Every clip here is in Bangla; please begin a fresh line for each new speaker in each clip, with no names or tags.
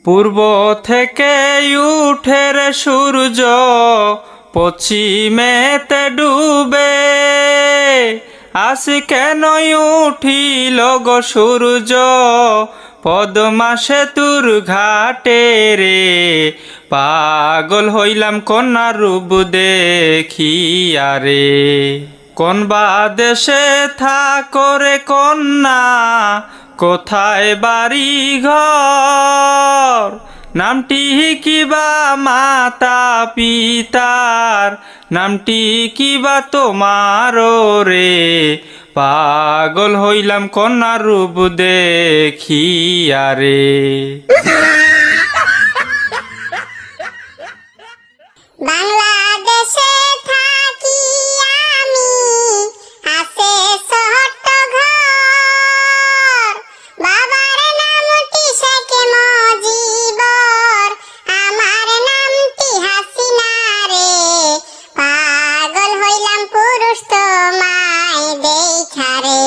পূর্ব থেকে উঠে রে সূর্য পশ্চিমেতে ডুবে, আসি কেন উঠিল গো সূর্য পদ্মা সেতুর ঘাটে রে। পাগল হইলাম কন্যার রূপ দেখিয়া রে। কোন বা দেশে থাকো রে কন্যা, কোথায় বাড়ি ঘর, নামটি কিবা মাতা পিতার, নামটি কিবা তোমার রে। পাগল হইলাম কন্যার রূপ দেখিয়া রে।
বাংলাদেশে থাকি আমি, আছে ছোট্ট ঘর, বাবার নামটি শেখ মুজিবর, আমার নামটি হাসিনা রে। পাগল হইলাম পুরুষ তোমায় দেখা রে।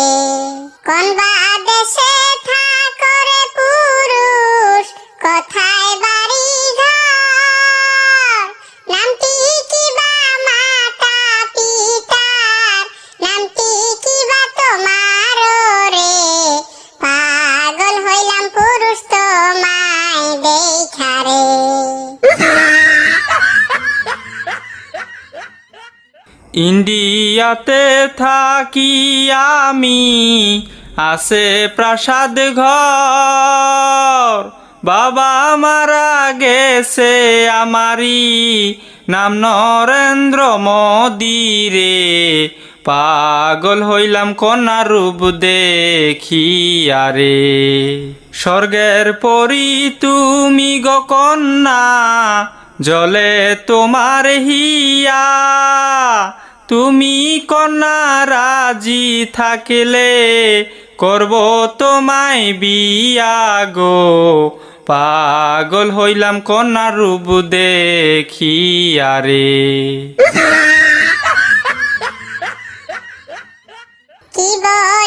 কোন বা দেশে থাকো রে পুরুষ, কোথায় বাড়ি ঘর, নামটি কিবা মাতা পিতার, নামটি কিবা তোমার রে। পাগল হইলাম পুরুষ তোমায় দেখা রে।
ইন্ডিয়াতে থাকি আমি, আছে প্রাসাদ ঘর, বাবা মারা গেছে আমারি, নাম নরেন্দ্র মোদি রে। পাগল হইলাম কন্যার রূপ দেখিয়া রে। স্বর্গের পরি তুমি গো কন্যা, জলে তোমার হিয়া, তুমি কন্যা রাজি থাকিলে করব তোমায় বিয়া গো। পাগল হইলাম কন্যার রূপ দেখিয়া রে।
কি বল